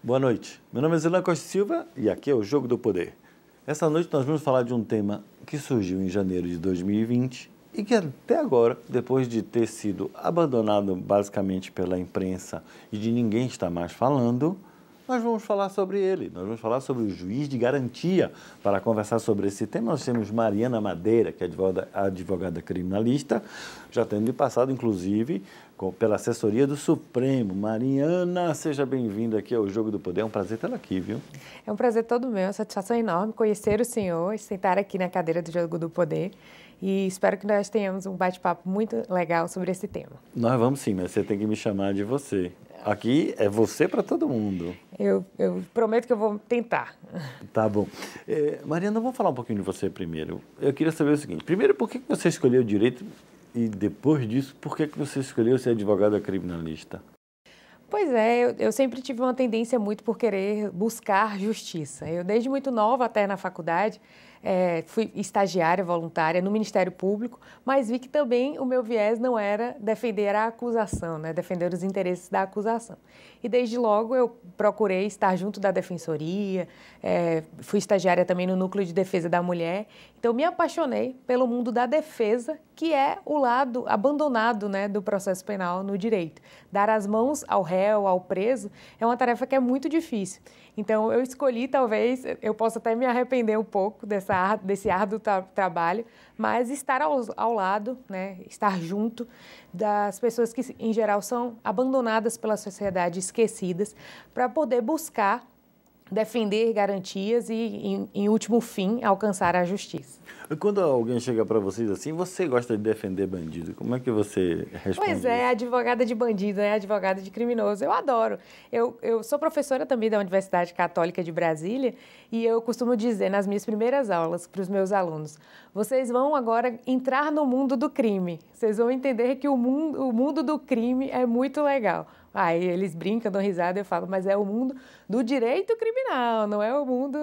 Boa noite. Meu nome é Zelan Costa Silva e aqui é o Jogo do Poder. Essa noite nós vamos falar de um tema que surgiu em janeiro de 2020 e que até agora, depois de ter sido abandonado basicamente pela imprensa e de ninguém estar mais falando, nós vamos falar sobre ele. Nós vamos falar sobre o juiz de garantia. Para conversar sobre esse tema, nós temos Mariana Madeira, que é advogada criminalista, já tendo passado, inclusive, pela assessoria do Supremo. Mariana, seja bem-vinda aqui ao Jogo do Poder. É um prazer tê-la aqui, viu? É um prazer todo meu, uma satisfação enorme conhecer o senhor, sentar aqui na cadeira do Jogo do Poder. E espero que nós tenhamos um bate-papo muito legal sobre esse tema. Nós vamos sim, mas você tem que me chamar de você. Aqui é você para todo mundo. Eu prometo que eu vou tentar. Tá bom. Mariana, vamos falar um pouquinho de você primeiro. Eu queria saber o seguinte. Primeiro, por que você escolheu o direito? E depois disso, por que você escolheu ser advogada criminalista? Pois é, eu sempre tive uma tendência muito por querer buscar justiça. Eu, desde muito nova, até na faculdade, fui estagiária voluntária no Ministério Público, mas vi que também o meu viés não era defender a acusação, né? Defender os interesses da acusação. E desde logo eu procurei estar junto da Defensoria, fui estagiária também no Núcleo de Defesa da Mulher, então me apaixonei pelo mundo da defesa, que é o lado abandonado, né, do processo penal no direito. Dar as mãos ao réu, ao preso, é uma tarefa que é muito difícil. Então, eu escolhi, talvez, eu possa até me arrepender um pouco desse árduo trabalho, mas estar ao lado, né, estar junto das pessoas que, em geral, são abandonadas pela sociedade, esquecidas, para poder buscar defender garantias e, em último fim, alcançar a justiça. Quando alguém chega para vocês assim, você gosta de defender bandido, como é que você responde? Pois é, advogada de bandido, advogada de criminoso, eu adoro. Eu sou professora também da Universidade Católica de Brasília e eu costumo dizer nas minhas primeiras aulas para os meus alunos, vocês vão agora entrar no mundo do crime, vocês vão entender que o mundo do crime é muito legal. Aí eles brincam, dão risada, eu falo, mas é o mundo do direito criminal, não é o mundo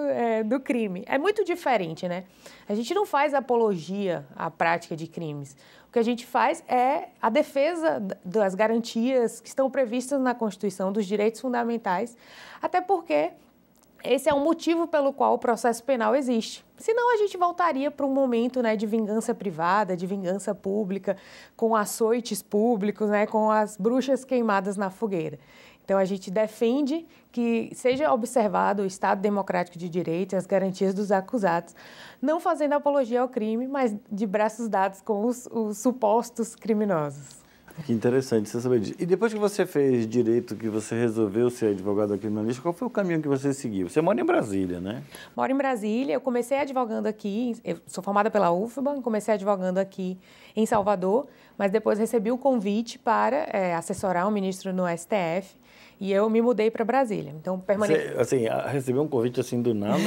do crime. É muito diferente, né? A gente não faz apologia à prática de crimes. O que a gente faz é a defesa das garantias que estão previstas na Constituição, dos direitos fundamentais, até porque esse é o motivo pelo qual o processo penal existe. Senão a gente voltaria para um momento, né, de vingança privada, de vingança pública, com açoites públicos, né, com as bruxas queimadas na fogueira. Então a gente defende que seja observado o Estado Democrático de Direito e as garantias dos acusados, não fazendo apologia ao crime, mas de braços dados com os supostos criminosos. Que interessante você saber disso. E depois que você fez direito, que você resolveu ser advogada criminalista, qual foi o caminho que você seguiu? Você mora em Brasília, né? Moro em Brasília, eu comecei advogando aqui, eu sou formada pela UFBA, comecei advogando aqui em Salvador, mas depois recebi o convite para assessorar um ministro no STF e eu me mudei para Brasília. Então, permaneci... Você, assim, recebeu um convite assim do nada?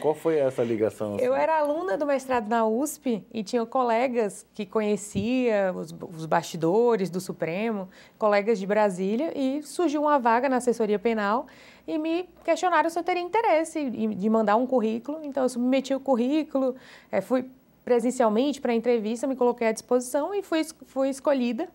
Qual foi essa ligação? Assim? Eu era aluna do mestrado na USP e tinha colegas que conhecia os bastidores do Supremo, colegas de Brasília, e surgiu uma vaga na assessoria penal e me questionaram se eu teria interesse de mandar um currículo. Então, eu submeti o currículo, fui presencialmente para a entrevista, me coloquei à disposição e fui escolhida.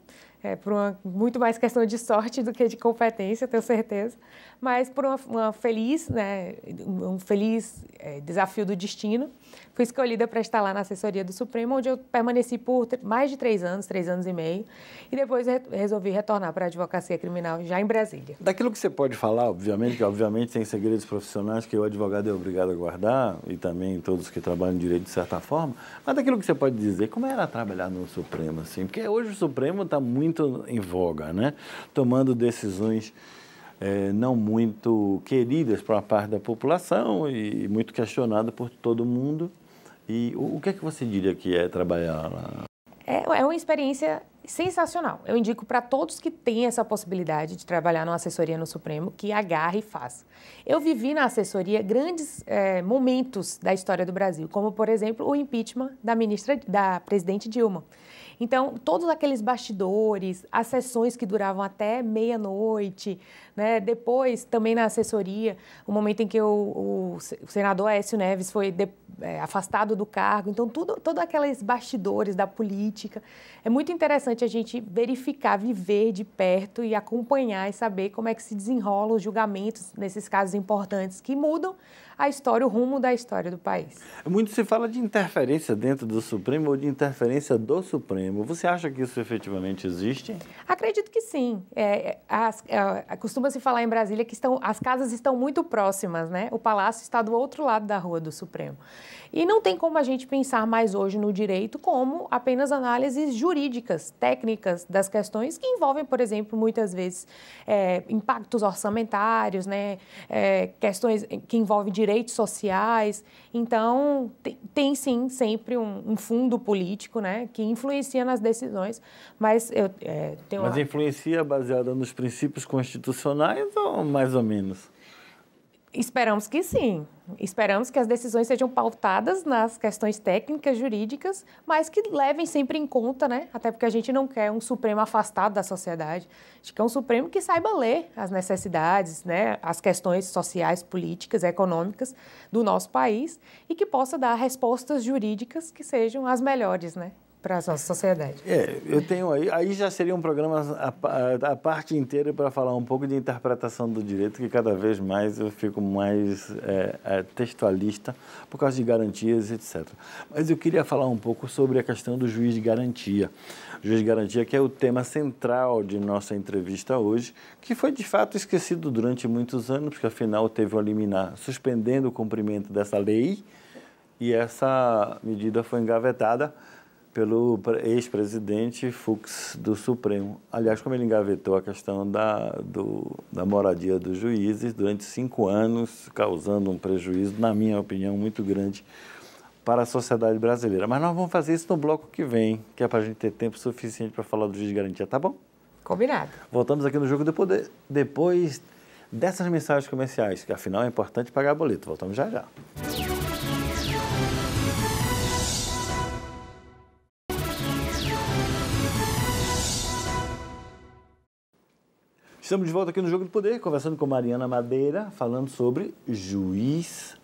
Por muito mais questão de sorte do que de competência, tenho certeza, mas por uma feliz, né, um feliz desafio do destino, fui escolhida para estar lá na assessoria do Supremo, onde eu permaneci por mais de 3 anos e meio, e depois resolvi retornar para a advocacia criminal já em Brasília. Daquilo que você pode falar, obviamente, que obviamente tem segredos profissionais que o advogado é obrigado a guardar, e também todos que trabalham em direito de certa forma, mas daquilo que você pode dizer, como era trabalhar no Supremo, assim? Porque hoje o Supremo está muito em voga, né? Tomando decisões não muito queridas por uma parte da população e muito questionada por todo mundo. E o que é que você diria que é trabalhar lá? É uma experiência sensacional. Eu indico para todos que têm essa possibilidade de trabalhar numa assessoria no Supremo, que agarre e faça. Eu vivi na assessoria grandes momentos da história do Brasil, como, por exemplo, o impeachment da presidente Dilma. Então, todos aqueles bastidores, as sessões que duravam até meia-noite, né? Depois, também na assessoria, o momento em que o senador Aécio Neves foi afastado do cargo. Então, todos aqueles bastidores da política. É muito interessante a gente verificar, viver de perto e acompanhar e saber como é que se desenrolam os julgamentos nesses casos importantes que mudam a história, o rumo da história do país. Muito se fala de interferência dentro do Supremo ou de interferência do Supremo. Você acha que isso efetivamente existe? Acredito que sim. Costuma-se falar em Brasília que as casas estão muito próximas, né? O Palácio está do outro lado da rua do Supremo. E não tem como a gente pensar mais hoje no direito como apenas análises jurídicas, técnicas das questões que envolvem, por exemplo, muitas vezes impactos orçamentários, né? Questões que envolvem direitos sociais. Então, tem sim sempre um fundo político, né? Que influencia nas decisões, mas Mas influencia baseada nos princípios constitucionais ou mais ou menos? Esperamos que sim. Esperamos que as decisões sejam pautadas nas questões técnicas, jurídicas, mas que levem sempre em conta, né? Até porque a gente não quer um Supremo afastado da sociedade. A gente quer um Supremo que saiba ler as necessidades, né? As questões sociais, políticas, econômicas do nosso país e que possa dar respostas jurídicas que sejam as melhores, né? Para a nossa sociedade. Eu tenho aí já seria um programa a parte inteira para falar um pouco de interpretação do direito, que cada vez mais eu fico mais textualista por causa de garantias, etc. Mas eu queria falar um pouco sobre a questão do juiz de garantia. O juiz de garantia, que é o tema central de nossa entrevista hoje, que foi de fato esquecido durante muitos anos, porque afinal teve uma liminar suspendendo o cumprimento dessa lei e essa medida foi engavetada pelo ex-presidente Fux do Supremo. Aliás, como ele engavetou a questão da moradia dos juízes durante 5 anos, causando um prejuízo, na minha opinião, muito grande para a sociedade brasileira. Mas nós vamos fazer isso no bloco que vem, que é para a gente ter tempo suficiente para falar do juiz de garantia, tá bom? Combinado. Voltamos aqui no Jogo do Poder, depois dessas mensagens comerciais, que afinal é importante pagar boleto. Voltamos já já. Estamos de volta aqui no Jogo do Poder, conversando com Mariana Madeira, falando sobre juiz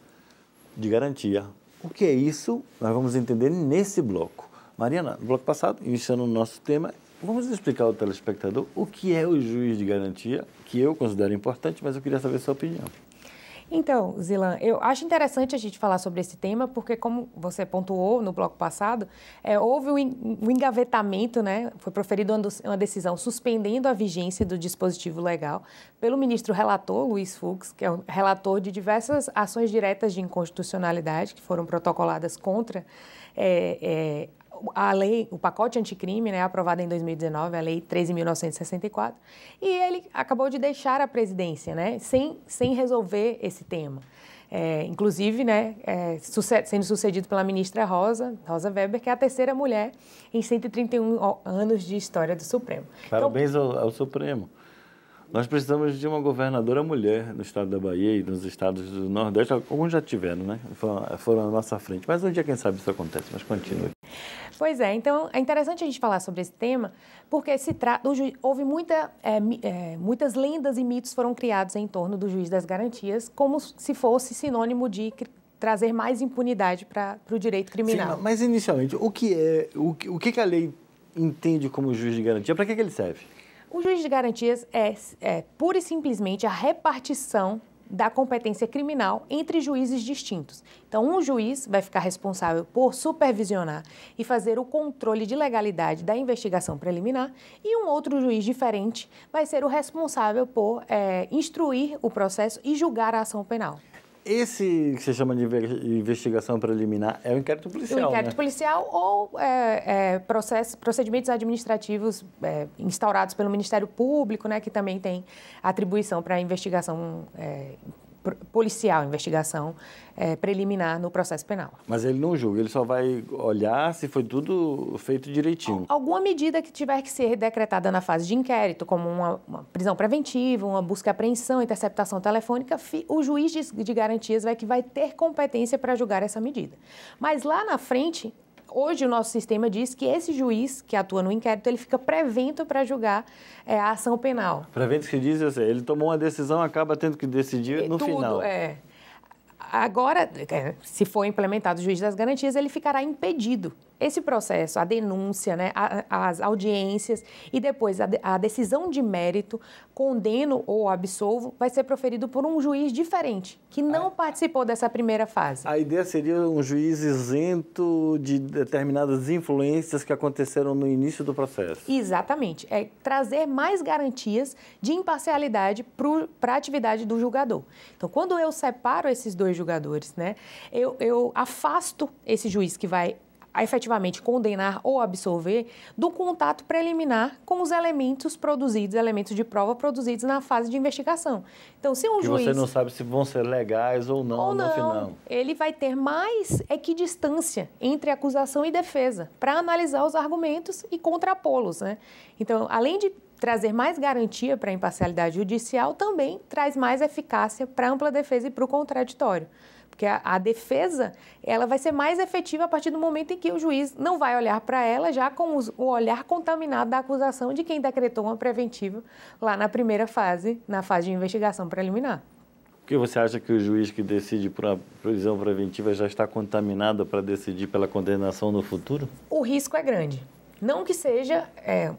de garantia. O que é isso? Nós vamos entender nesse bloco. Mariana, no bloco passado, iniciando o nosso tema, vamos explicar ao telespectador o que é o juiz de garantia, que eu considero importante, mas eu queria saber a sua opinião. Então, Zilan, eu acho interessante a gente falar sobre esse tema, porque como você pontuou no bloco passado, houve um engavetamento, né? Foi proferida uma decisão suspendendo a vigência do dispositivo legal pelo ministro relator, Luiz Fux, que é o relator de diversas ações diretas de inconstitucionalidade que foram protocoladas contra a lei, o pacote anticrime, né, aprovado em 2019, a lei 13.964, e ele acabou de deixar a presidência, né, sem resolver esse tema. Inclusive, né, sendo sucedido pela ministra Rosa Weber, que é a terceira mulher em 131 anos de história do Supremo. Parabéns ao Supremo. Nós precisamos de uma governadora mulher no estado da Bahia e nos estados do Nordeste. Alguns já tiveram, né? Foram à nossa frente. Mas um dia, quem sabe, isso acontece. Mas continue. Pois é. Então, é interessante a gente falar sobre esse tema, porque houve muitas lendas e mitos foram criados em torno do juiz das garantias, como se fosse sinônimo de trazer mais impunidade para o direito criminal. Sim, mas, inicialmente, o que a lei entende como juiz de garantia? Para que ele serve? O juiz de garantias é pura e simplesmente a repartição da competência criminal entre juízes distintos. Então, um juiz vai ficar responsável por supervisionar e fazer o controle de legalidade da investigação preliminar e um outro juiz diferente vai ser o responsável por instruir o processo e julgar a ação penal. Esse que se chama de investigação preliminar é o inquérito policial, o inquérito policial ou procedimentos administrativos instaurados pelo Ministério Público, né, que também tem atribuição para investigação policial, investigação preliminar no processo penal. Mas ele não julga, ele só vai olhar se foi tudo feito direitinho. Alguma medida que tiver que ser decretada na fase de inquérito, como uma prisão preventiva, uma busca e apreensão, interceptação telefônica, o juiz de garantias vai ter competência para julgar essa medida. Mas lá na frente, hoje o nosso sistema diz que esse juiz que atua no inquérito, ele fica prevento para julgar a ação penal. Prevento que diz, ele tomou uma decisão, acaba tendo que decidir no final. Agora, se for implementado o juiz das garantias, ele ficará impedido. Esse processo, a denúncia, né, as audiências e depois a decisão de mérito, condeno ou absolvo, vai ser proferido por um juiz diferente, que não participou dessa primeira fase. A ideia seria um juiz isento de determinadas influências que aconteceram no início do processo. Exatamente. É trazer mais garantias de imparcialidade para a atividade do julgador. Então, quando eu separo esses dois julgadores, né, eu afasto esse juiz que vai efetivamente condenar ou absolver do contato preliminar com os elementos produzidos, elementos de prova produzidos na fase de investigação. Então, se um juiz... você não sabe se vão ser legais ou não no final. Ele vai ter mais equidistância entre acusação e defesa para analisar os argumentos e contrapô-los, né? Então, além de trazer mais garantia para a imparcialidade judicial, também traz mais eficácia para a ampla defesa e para o contraditório. Porque a defesa, ela vai ser mais efetiva a partir do momento em que o juiz não vai olhar para ela já com o olhar contaminado da acusação de quem decretou uma preventiva lá na primeira fase, na fase de investigação preliminar. Por que você acha que o juiz que decide por uma prisão preventiva já está contaminado para decidir pela condenação no futuro? O risco é grande. Não que seja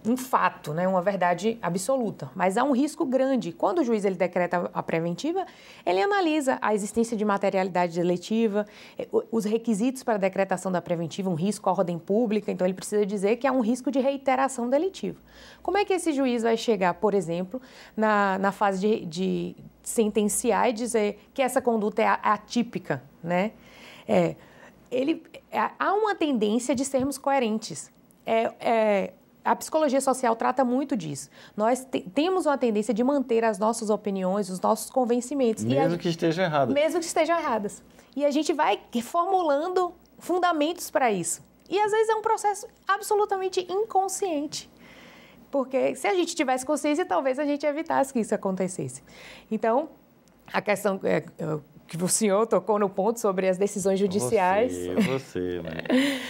um fato, né, uma verdade absoluta, mas há um risco grande. Quando o juiz ele decreta a preventiva, ele analisa a existência de materialidade deletiva, os requisitos para a decretação da preventiva, um risco à ordem pública, então ele precisa dizer que há um risco de reiteração deletiva. Como é que esse juiz vai chegar, por exemplo, na fase de sentenciar e dizer que essa conduta é atípica, né? Há uma tendência de sermos coerentes. A psicologia social trata muito disso. Nós temos uma tendência de manter as nossas opiniões, os nossos convencimentos. Mesmo que estejam erradas. Mesmo que estejam erradas. E a gente vai formulando fundamentos para isso. E às vezes é um processo absolutamente inconsciente. Porque se a gente tivesse consciência, talvez a gente evitasse que isso acontecesse. Então, a questão que o senhor tocou no ponto sobre as decisões judiciais... Você, né?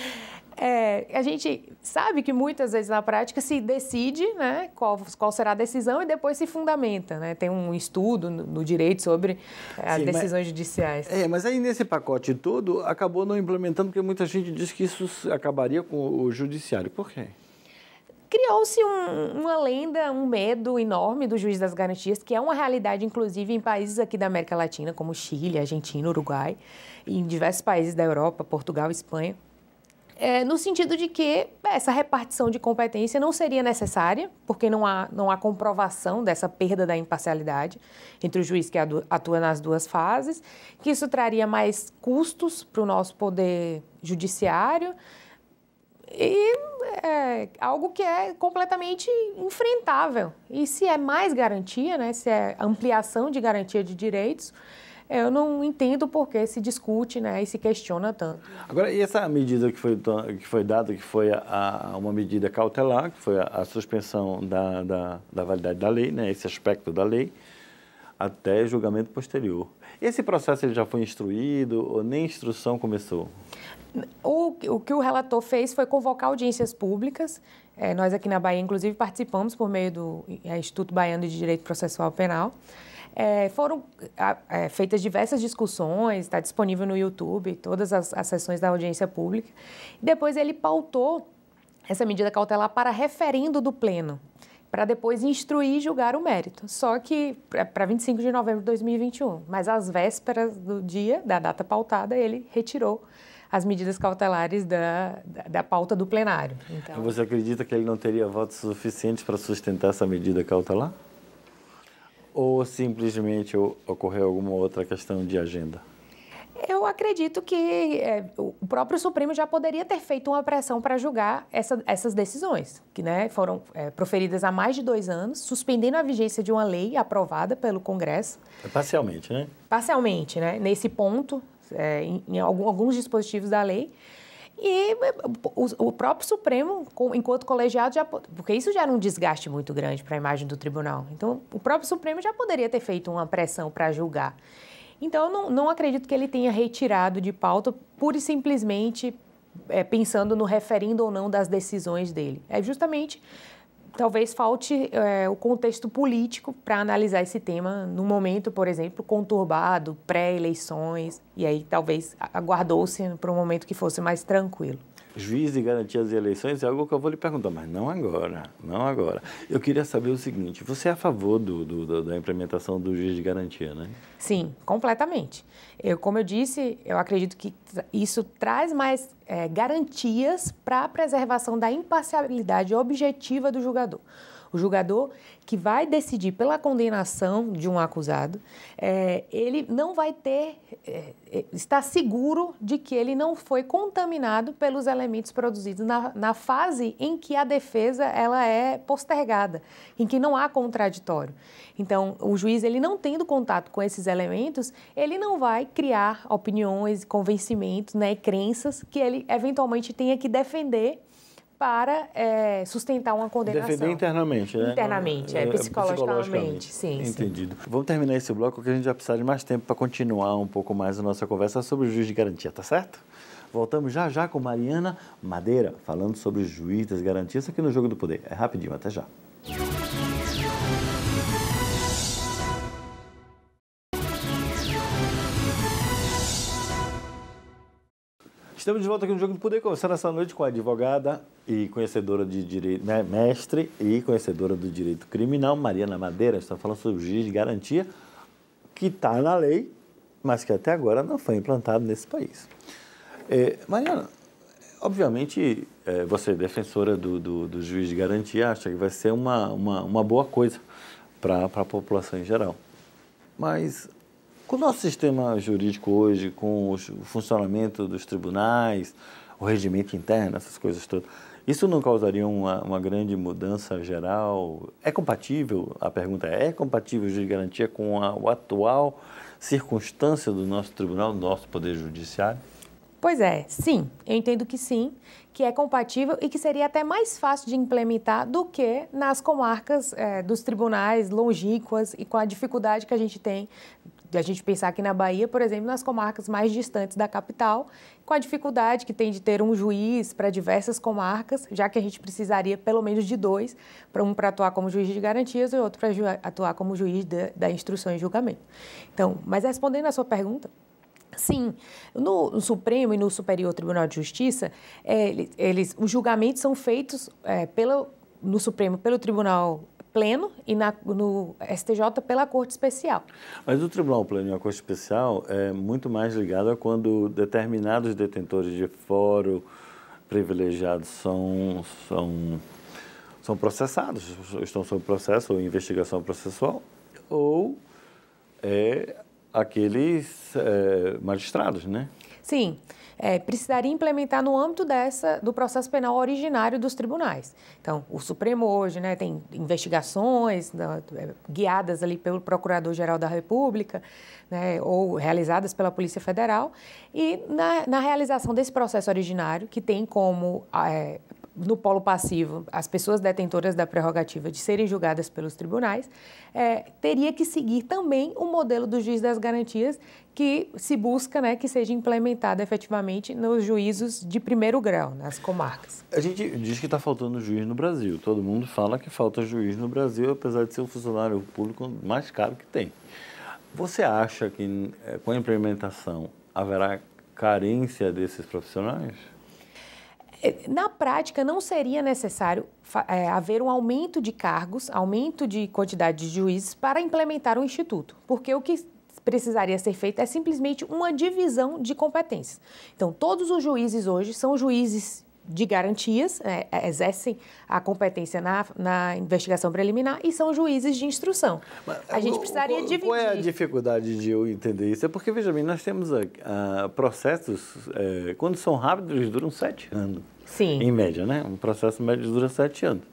A gente sabe que muitas vezes na prática se decide, né, qual será a decisão e depois se fundamenta, né? Tem um estudo no direito sobre as decisões judiciais. Mas aí nesse pacote todo acabou não implementando porque muita gente diz que isso acabaria com o judiciário. Por quê? Criou-se uma lenda, um medo enorme do juiz das garantias, que é uma realidade, inclusive, em países aqui da América Latina, como Chile, Argentina, Uruguai, e em diversos países da Europa, Portugal, Espanha. No sentido de que essa repartição de competência não seria necessária, porque não há comprovação dessa perda da imparcialidade entre o juiz que atua nas duas fases, que isso traria mais custos para o nosso poder judiciário e algo que é completamente enfrentável. E se é mais garantia, né, se é ampliação de garantia de direitos, eu não entendo por que se discute, né, e se questiona tanto. Agora, e essa medida que foi dada, que foi uma medida cautelar, que foi a suspensão da validade da lei, né, esse aspecto da lei, até julgamento posterior. Esse processo ele já foi instruído ou nem instrução começou? O que o relator fez foi convocar audiências públicas. Nós aqui na Bahia, inclusive, participamos por meio do Instituto Baiano de Direito Processual Penal. Foram feitas diversas discussões, está disponível no YouTube, todas as sessões da audiência pública. Depois ele pautou essa medida cautelar para referendo do Pleno, para depois instruir e julgar o mérito. Só que para 25 de novembro de 2021, mas às vésperas do dia, da data pautada, ele retirou as medidas cautelares da pauta do plenário. Então, você acredita que ele não teria votos suficientes para sustentar essa medida cautelar? Ou simplesmente ocorreu alguma outra questão de agenda? Eu acredito que o próprio Supremo já poderia ter feito uma pressão para julgar essas decisões, que, né, foram proferidas há mais de 2 anos, suspendendo a vigência de uma lei aprovada pelo Congresso. Parcialmente, né? Parcialmente, né? Nesse ponto, em alguns dispositivos da lei. E o próprio Supremo, enquanto colegiado, porque isso já era um desgaste muito grande para a imagem do tribunal. Então, o próprio Supremo já poderia ter feito uma pressão para julgar. Então, eu não acredito que ele tenha retirado de pauta pura e simplesmente pensando no referendo ou não das decisões dele. É justamente, talvez falte o contexto político para analisar esse tema no momento, por exemplo, conturbado, pré-eleições, e aí talvez aguardou-se para um momento que fosse mais tranquilo. Juiz de garantias de eleições é algo que eu vou lhe perguntar, mas não agora, não agora. Eu queria saber o seguinte, você é a favor da implementação do juiz de garantia, né? Sim, completamente. Como eu disse, eu acredito que isso traz mais garantias para a preservação da imparcialidade objetiva do julgador. O julgador que vai decidir pela condenação de um acusado, ele não vai está seguro de que ele não foi contaminado pelos elementos produzidos na fase em que a defesa ela é postergada, em que não há contraditório. Então, o juiz, ele não tendo contato com esses elementos, ele não vai criar opiniões, convencimentos, né, crenças que ele eventualmente tenha que defender para sustentar uma condenação. Defender internamente, né? Internamente, psicologicamente. Sim, entendido. Sim. Vamos terminar esse bloco, que a gente vai precisar de mais tempo para continuar um pouco mais a nossa conversa sobre o juiz de garantia, tá certo? Voltamos já já com Mariana Madeira, falando sobre o juiz das garantias aqui no Jogo do Poder. É rapidinho, até já. Estamos de volta aqui no Jogo do Poder, conversando essa noite com a advogada e conhecedora de direito, mestre e conhecedora do direito criminal, Mariana Madeira. Estamos falando sobre o juiz de garantia, que está na lei, mas que até agora não foi implantado nesse país. Mariana, obviamente, você é defensora do juiz de garantia, acha que vai ser uma boa coisa para a população em geral. Mas com o nosso sistema jurídico hoje, com o funcionamento dos tribunais, o regimento interno, essas coisas todas, isso não causaria uma grande mudança geral? É compatível? A pergunta é compatível o juiz de garantia com a atual circunstância do nosso tribunal, do nosso poder judiciário? Pois é, sim, eu entendo que sim, que é compatível e que seria até mais fácil de implementar do que nas comarcas dos tribunais longínquas e com a dificuldade que a gente tem de a gente pensar aqui na Bahia, por exemplo, nas comarcas mais distantes da capital, com a dificuldade que tem de ter um juiz para diversas comarcas, já que a gente precisaria pelo menos de dois, um para atuar como juiz de garantias e outro para atuar como juiz da instrução e julgamento. Então, mas respondendo à sua pergunta, sim, no Supremo e no Superior Tribunal de Justiça, os julgamentos são feitos no Supremo pelo Tribunal Pleno e no STJ pela Corte Especial. Mas o Tribunal Pleno e a Corte Especial é muito mais ligado a quando determinados detentores de foro privilegiados são processados, estão sob processo ou investigação processual, ou aqueles magistrados, né? Sim, precisaria implementar no âmbito do processo penal originário dos tribunais. Então, o Supremo hoje, né, tem investigações guiadas ali pelo Procurador-Geral da República, né, ou realizadas pela Polícia Federal, e na realização desse processo originário, que tem como no polo passivo, as pessoas detentoras da prerrogativa de serem julgadas pelos tribunais, teria que seguir também o modelo do juiz das garantias que se busca, né, que seja implementado efetivamente nos juízos de primeiro grau, nas comarcas. A gente diz que está faltando juiz no Brasil. Todo mundo fala que falta juiz no Brasil, apesar de ser o funcionário público mais caro que tem. Você acha que com a implementação haverá carência desses profissionais? Na prática, não seria necessário haver um aumento de cargos, aumento de quantidade de juízes para implementar o Instituto, porque o que precisaria ser feito é simplesmente uma divisão de competências. Então, todos os juízes hoje são juízes de garantias, exercem a competência na investigação preliminar e são juízes de instrução. Mas, a gente precisaria dividir. Qual é a dificuldade de eu entender isso? É porque, veja bem, nós temos processos, quando são rápidos, eles duram 7 anos. Sim. Em média, né? Um processo médio dura 7 anos.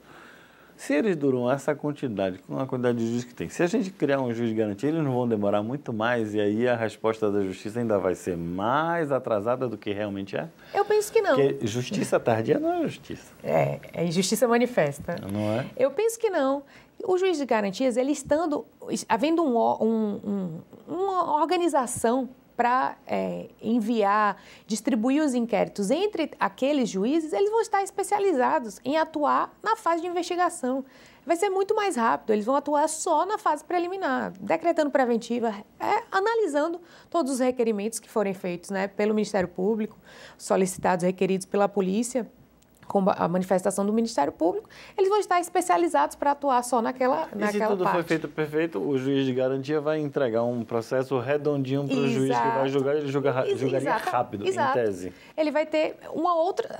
Se eles duram essa quantidade, com a quantidade de juízes que tem, se a gente criar um juiz de garantia, eles não vão demorar muito mais e aí a resposta da justiça ainda vai ser mais atrasada do que realmente é? Eu penso que não. Porque justiça tardia não é justiça. É injustiça manifesta. Não é? Eu penso que não. O juiz de garantias, havendo uma organização para enviar, distribuir os inquéritos entre aqueles juízes, eles vão estar especializados em atuar na fase de investigação. Vai ser muito mais rápido, eles vão atuar só na fase preliminar, decretando preventiva, analisando todos os requerimentos que forem feitos, né, pelo Ministério Público, solicitados, requeridos pela polícia, com a manifestação do Ministério Público, eles vão estar especializados para atuar só naquela parte. E se tudo for feito perfeito, o juiz de garantia vai entregar um processo redondinho para o juiz que vai julgar, ele julgaria rápido, em tese. Ele vai ter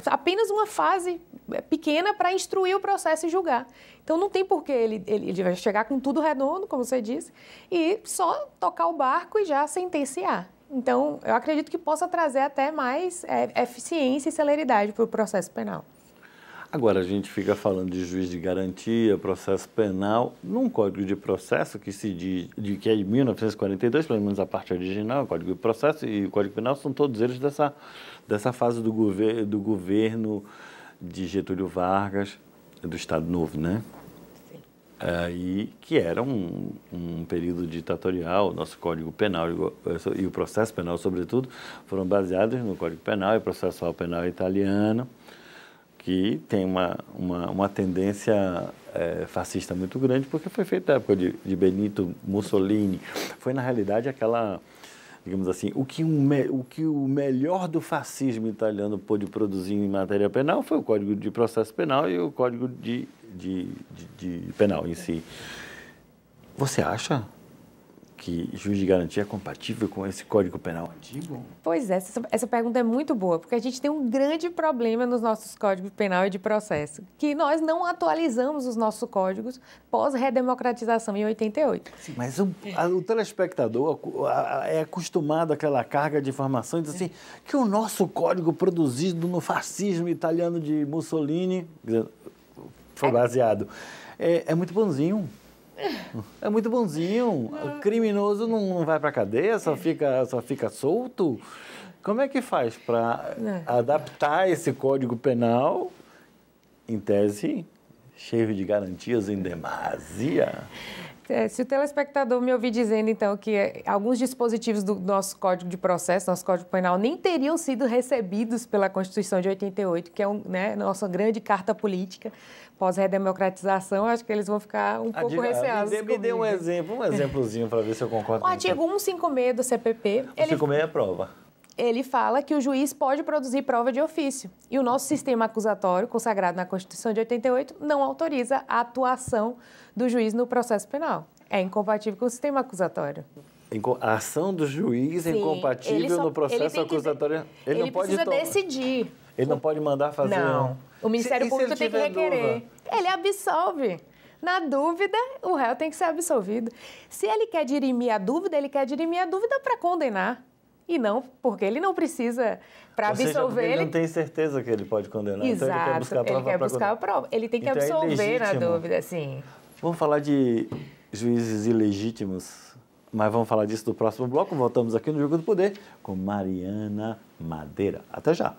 apenas uma fase pequena para instruir o processo e julgar. Então, não tem porquê ele vai chegar com tudo redondo, como você disse, e só tocar o barco e já sentenciar. Então, eu acredito que possa trazer até mais eficiência e celeridade para o processo penal. Agora, a gente fica falando de juiz de garantia, processo penal, num Código de Processo que se diz que é de 1942, pelo menos a parte original, o Código de Processo e o Código Penal são todos eles dessa fase do governo de Getúlio Vargas, do Estado Novo, né? E que era um período ditatorial. O nosso Código Penal e o processo penal, sobretudo, foram baseados no Código Penal e processual penal italiano, que tem uma tendência fascista muito grande, porque foi feito na época de Benito Mussolini. Foi, na realidade, aquela, digamos assim, o que o melhor do fascismo italiano pôde produzir em matéria penal foi o Código de Processo Penal e o Código de penal em si. Você acha que juiz de garantia é compatível com esse Código Penal antigo? Pois é, essa pergunta é muito boa, porque a gente tem um grande problema nos nossos códigos penal e de processo, que nós não atualizamos os nossos códigos pós-redemocratização em 88. Sim, mas o telespectador é acostumado àquela carga de informação e diz assim, que o nosso código produzido no fascismo italiano de Mussolini foi baseado. É muito bonzinho. É muito bonzinho. O criminoso não vai para a cadeia, só fica solto. Como é que faz para adaptar esse Código Penal, em tese, cheio de garantias em demasia? Se o telespectador me ouvir dizendo, então, que alguns dispositivos do nosso Código de Processo, nosso Código Penal, nem teriam sido recebidos pela Constituição de 88, que é nossa grande carta política, pós-redemocratização, acho que eles vão ficar um pouco receosos. Me dê um exemplozinho para ver se eu concordo com você. O artigo 156 do CPP... 156 é prova. Ele fala que o juiz pode produzir prova de ofício. E o nosso sistema acusatório, consagrado na Constituição de 88, não autoriza a atuação do juiz no processo penal. É incompatível com o sistema acusatório. A ação do juiz é incompatível no processo acusatório? Ele precisa decidir. Ele não pode mandar fazer? Não. O Ministério Público tem que requerer. Ele absolve. Na dúvida, o réu tem que ser absolvido. Se ele quer dirimir a dúvida, ele quer dirimir a dúvida para condenar. E não, porque ele não precisa, para absolver... Ele não tem certeza que ele pode condenar. Exato, então ele quer buscar a prova. Ele tem que absolver na dúvida, sim. Vamos falar de juízes ilegítimos, mas vamos falar disso no próximo bloco. Voltamos aqui no Jogo do Poder com Mariana Madeira. Até já.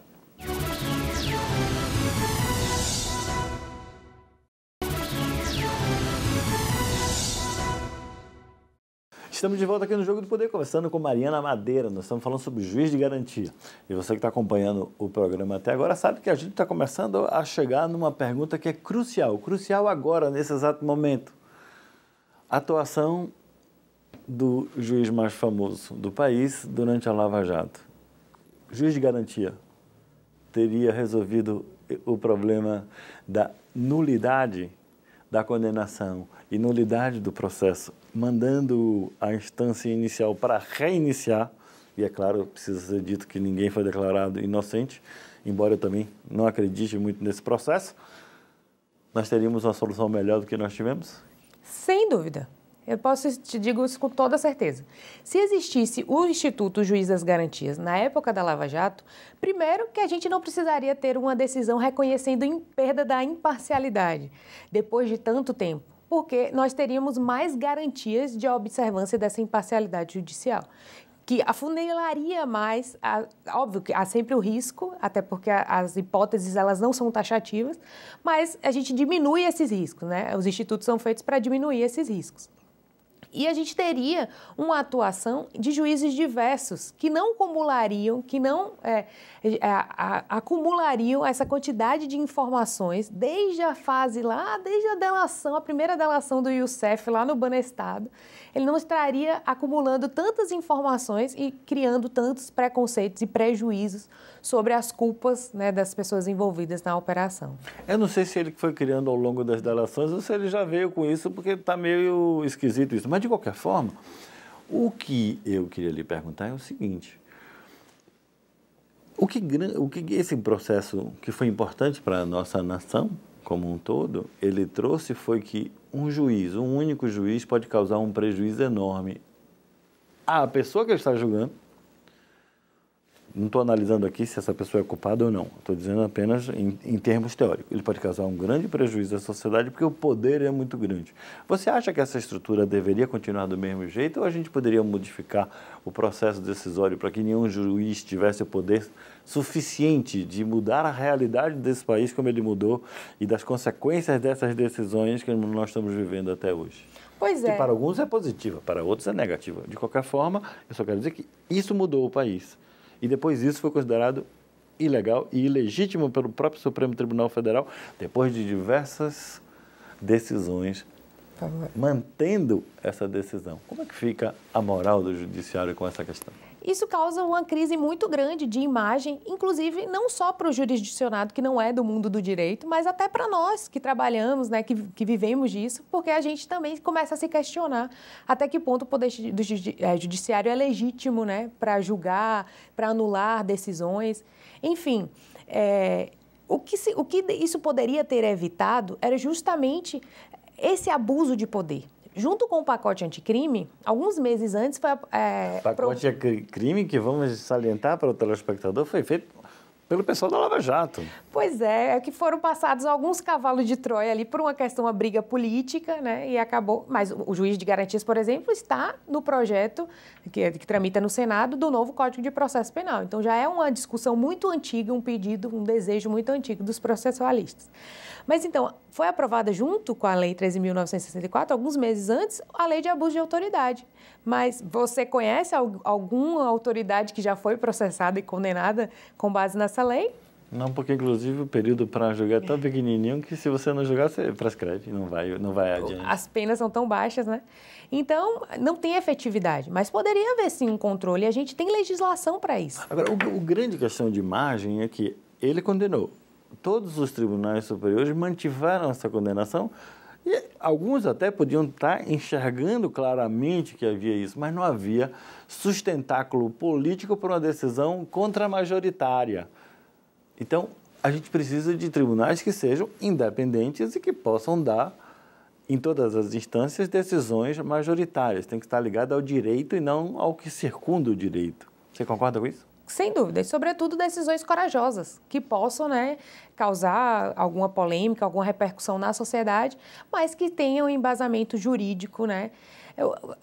Estamos de volta aqui no Jogo do Poder, conversando com Mariana Madeira. Nós estamos falando sobre juiz de garantia. E você que está acompanhando o programa até agora sabe que a gente está começando a chegar numa pergunta que é crucial. Crucial agora, nesse exato momento. A atuação do juiz mais famoso do país durante a Lava Jato. Juiz de garantia teria resolvido o problema da nulidade da condenação e nulidade do processo, mandando a instância inicial para reiniciar, e é claro, precisa ser dito que ninguém foi declarado inocente, embora eu também não acredite muito nesse processo, nós teríamos uma solução melhor do que nós tivemos? Sem dúvida. Eu te digo isso com toda certeza. Se existisse o Instituto Juiz das Garantias na época da Lava Jato, primeiro que a gente não precisaria ter uma decisão reconhecendo perda da imparcialidade depois de tanto tempo, porque nós teríamos mais garantias de observância dessa imparcialidade judicial, que afunilaria mais, óbvio que há sempre o risco, até porque as hipóteses elas não são taxativas, mas a gente diminui esses riscos, né? Os institutos são feitos para diminuir esses riscos. E a gente teria uma atuação de juízes diversos, que não acumulariam, acumulariam essa quantidade de informações desde a fase lá, desde a delação, a primeira delação do Youssef lá no Banestado. Ele não estaria acumulando tantas informações e criando tantos preconceitos e prejuízos sobre as culpas, né, das pessoas envolvidas na operação. Eu não sei se ele foi criando ao longo das delações ou se ele já veio com isso, porque está meio esquisito isso. Mas, de qualquer forma, o que eu queria lhe perguntar é o seguinte: o que esse processo que foi importante para a nossa nação como um todo, ele trouxe foi que um único juiz pode causar um prejuízo enorme à pessoa que ele está julgando. Não estou analisando aqui se essa pessoa é culpada ou não. Estou dizendo apenas em termos teóricos. Ele pode causar um grande prejuízo à sociedade porque o poder é muito grande. Você acha que essa estrutura deveria continuar do mesmo jeito ou a gente poderia modificar o processo decisório para que nenhum juiz tivesse o poder suficiente de mudar a realidade desse país como ele mudou e das consequências dessas decisões que nós estamos vivendo até hoje? Pois é. Que para alguns é positiva, para outros é negativa. De qualquer forma, eu só quero dizer que isso mudou o país. E depois isso foi considerado ilegal e ilegítimo pelo próprio Supremo Tribunal Federal, depois de diversas decisões, mantendo essa decisão. Como é que fica a moral do judiciário com essa questão? Isso causa uma crise muito grande de imagem, inclusive não só para o jurisdicionado, que não é do mundo do direito, mas até para nós que trabalhamos, né, que vivemos disso, porque a gente também começa a se questionar até que ponto o poder do judiciário é legítimo, né, para julgar, para anular decisões. Enfim, o que isso poderia ter evitado era justamente esse abuso de poder. Junto com o pacote anticrime, alguns meses antes foi... pacote anticrime, que vamos salientar para o telespectador, foi feito pelo pessoal da Lava Jato. Pois é que foram passados alguns cavalos de Troia ali por uma questão, uma briga política, né? E acabou... Mas o juiz de garantias, por exemplo, está no projeto que tramita no Senado do novo Código de Processo Penal. Então, já é uma discussão muito antiga, um pedido, um desejo muito antigo dos processualistas. Mas, então, foi aprovada junto com a Lei 13.964, alguns meses antes, a Lei de Abuso de Autoridade. Mas você conhece alguma autoridade que já foi processada e condenada com base nessa lei? Não, porque, inclusive, o período para julgar é tão pequenininho que, se você não julgar, você prescreve, não vai adiante. As penas são tão baixas, né? Então, não tem efetividade, mas poderia haver, sim, um controle, e a gente tem legislação para isso. Agora, o grande questão de imagem é que ele condenou. Todos os tribunais superiores mantiveram essa condenação e alguns até podiam estar enxergando claramente que havia isso, mas não havia sustentáculo político para uma decisão contramajoritária. Então, a gente precisa de tribunais que sejam independentes e que possam dar, em todas as instâncias, decisões majoritárias. Tem que estar ligado ao direito e não ao que circunda o direito. Você concorda com isso? Sem dúvida, e sobretudo decisões corajosas, que possam, né, causar alguma polêmica, alguma repercussão na sociedade, mas que tenham embasamento jurídico, né?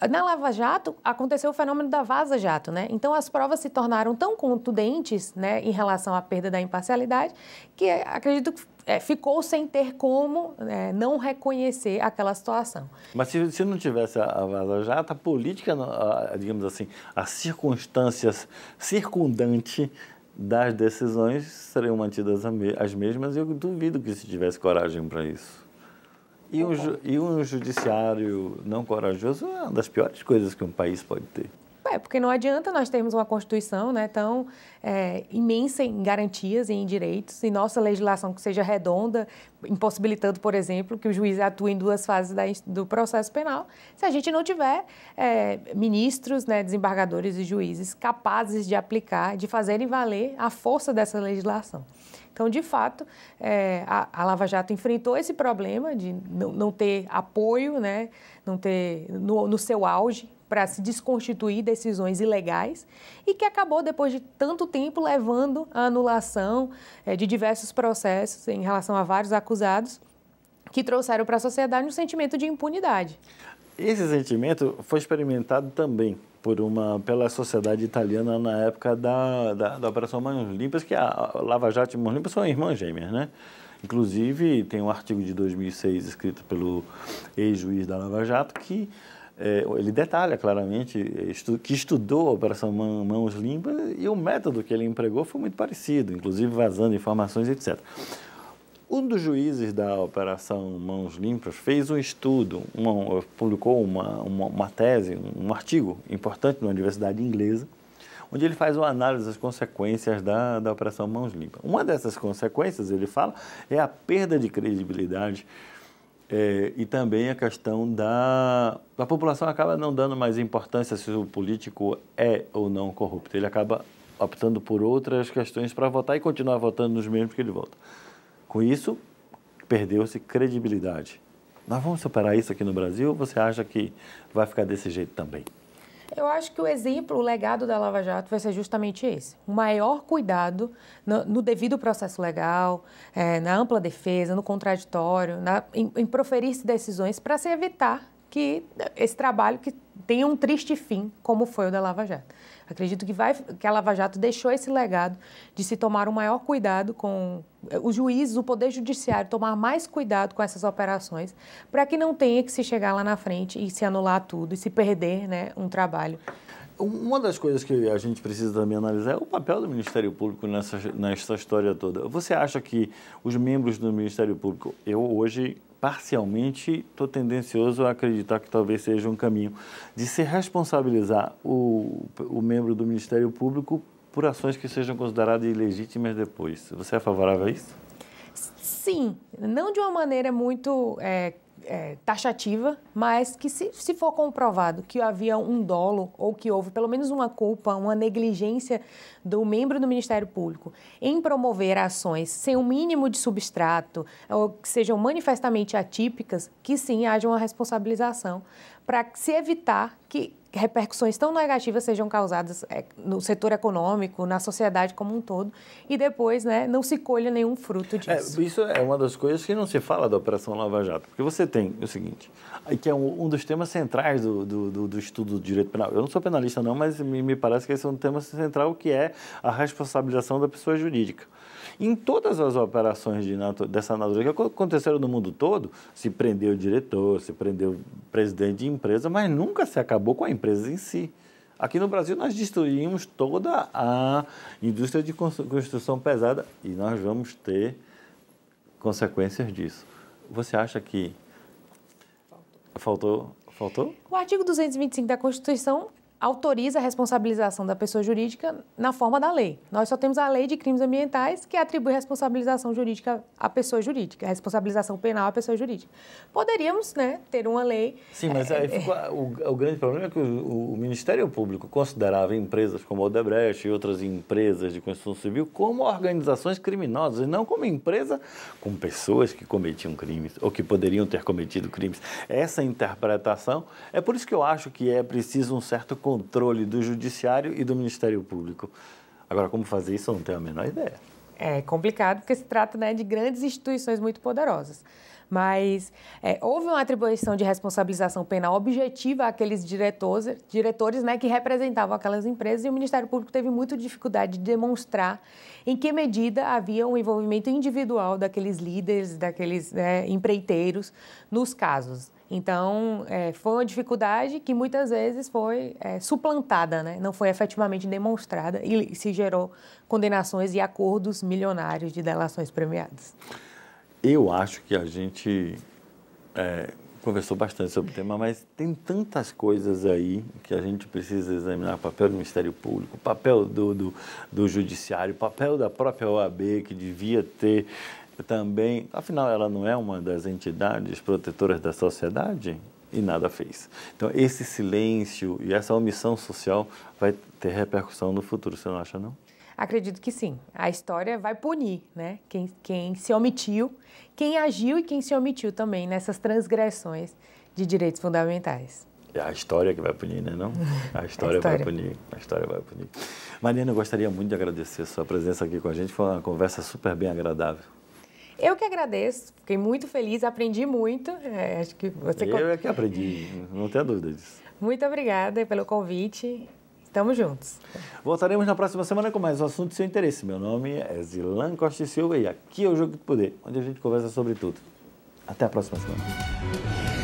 Na Lava Jato, aconteceu o fenômeno da Vaza Jato, né? Então, as provas se tornaram tão contundentes, né, em relação à perda da imparcialidade, que acredito que ficou sem ter como não reconhecer aquela situação. Mas se não tivesse a Vaza Jato, a política, digamos assim, as circunstâncias circundantes das decisões seriam mantidas as mesmas e eu duvido que se tivesse coragem para isso. E um judiciário não corajoso é uma das piores coisas que um país pode ter. Porque não adianta nós termos uma Constituição, né, tão imensa em garantias e em direitos, e nossa legislação que seja redonda, impossibilitando, por exemplo, que o juiz atue em duas fases do processo penal, se a gente não tiver ministros, né, desembargadores e juízes capazes de aplicar, de fazerem valer a força dessa legislação. Então, de fato, a Lava Jato enfrentou esse problema de não ter apoio, né, não ter no seu auge para se desconstituir decisões ilegais e que acabou, depois de tanto tempo, levando à anulação de diversos processos em relação a vários acusados que trouxeram para a sociedade um sentimento de impunidade. Esse sentimento foi experimentado também pela sociedade italiana na época da Operação Mãos Limpas, que a Lava Jato e Mãos Limpas são irmãs gêmeas, né? Inclusive, tem um artigo de 2006 escrito pelo ex-juiz da Lava Jato que ele detalha claramente que estudou a Operação Mãos Limpas e o método que ele empregou foi muito parecido, inclusive vazando informações, etc. Um dos juízes da Operação Mãos Limpas fez um estudo, publicou uma tese, um artigo importante na Universidade Inglesa, onde ele faz uma análise das consequências da Operação Mãos Limpas. Uma dessas consequências, ele fala, é a perda de credibilidade e também a questão a população acaba não dando mais importância se o político é ou não corrupto. Ele acaba optando por outras questões para votar e continuar votando nos mesmos que ele vota. Com isso, perdeu-se credibilidade. Nós vamos superar isso aqui no Brasil ou você acha que vai ficar desse jeito também? Eu acho que o legado da Lava Jato vai ser justamente esse. O maior cuidado no devido processo legal, na ampla defesa, no contraditório, em proferir-se decisões para se evitar que esse trabalho que tenha um triste fim, como foi o da Lava Jato. Acredito que a Lava Jato deixou esse legado de se tomar o maior cuidado com os juízes, o Poder Judiciário, tomar mais cuidado com essas operações, para que não tenha que se chegar lá na frente e se anular tudo e se perder, né, um trabalho. Uma das coisas que a gente precisa também analisar é o papel do Ministério Público nessa história toda. Você acha que os membros do Ministério Público, eu hoje parcialmente estou tendencioso a acreditar que talvez seja um caminho de se responsabilizar o membro do Ministério Público por ações que sejam consideradas ilegítimas depois. Você é favorável a isso? Sim, não de uma maneira muito taxativa, mas que se for comprovado que havia um dolo ou que houve pelo menos uma culpa, uma negligência do membro do Ministério Público em promover ações sem um mínimo de substrato ou que sejam manifestamente atípicas, que sim haja uma responsabilização para se evitar que repercussões tão negativas sejam causadas no setor econômico, na sociedade como um todo, e depois, né, não se colha nenhum fruto disso. Isso é uma das coisas que não se fala da Operação Lava Jato, porque você tem o seguinte, que é um dos temas centrais do estudo do direito penal. Eu não sou penalista não, mas me parece que esse é um tema central, que é a responsabilização da pessoa jurídica. Em todas as operações dessa natureza que aconteceram no mundo todo, se prendeu o diretor, se prendeu o presidente de empresa, mas nunca se acabou com a empresa em si. Aqui no Brasil nós destruímos toda a indústria de construção pesada e nós vamos ter consequências disso. Você acha que faltou? O artigo 225 da Constituição autoriza a responsabilização da pessoa jurídica na forma da lei. Nós só temos a Lei de Crimes Ambientais, que atribui responsabilização jurídica à pessoa jurídica, a responsabilização penal à pessoa jurídica. Poderíamos, né, ter uma lei... Sim, mas aí o grande problema é que o Ministério Público considerava empresas como a Odebrecht e outras empresas de construção civil como organizações criminosas, e não como empresa com pessoas que cometiam crimes ou que poderiam ter cometido crimes. Essa interpretação, é por isso que eu acho que é preciso um certo controle do Judiciário e do Ministério Público. Agora, como fazer isso, eu não tenho a menor ideia. É complicado, porque se trata, né, de grandes instituições muito poderosas. Mas houve uma atribuição de responsabilização penal objetiva àqueles diretores, né, que representavam aquelas empresas, e o Ministério Público teve muita dificuldade de demonstrar em que medida havia um envolvimento individual daqueles líderes, daqueles empreiteiros nos casos. Então, foi uma dificuldade que muitas vezes foi suplantada, né? Não foi efetivamente demonstrada e se gerou condenações e acordos milionários de delações premiadas. Eu acho que a gente conversou bastante sobre o tema, mas tem tantas coisas aí que a gente precisa examinar. O papel do Ministério Público, o papel do Judiciário, o papel da própria OAB, que devia ter também... Afinal, ela não é uma das entidades protetoras da sociedade? E nada fez. Então, esse silêncio e essa omissão social vai ter repercussão no futuro, você não acha, não? Acredito que sim. A história vai punir, né? Quem se omitiu, quem agiu e quem se omitiu também nessas transgressões de direitos fundamentais. É a história que vai punir, né, não? A história vai punir. A história vai punir. Mariana, eu gostaria muito de agradecer a sua presença aqui com a gente. Foi uma conversa super bem agradável. Eu que agradeço. Fiquei muito feliz, aprendi muito. Acho que você... Eu é que aprendi, não tenho dúvida disso. Muito obrigada pelo convite. Estamos juntos. Voltaremos na próxima semana com mais um assunto de seu interesse. Meu nome é Zilan Costa e Silva e aqui é o Jogo do Poder, onde a gente conversa sobre tudo. Até a próxima semana.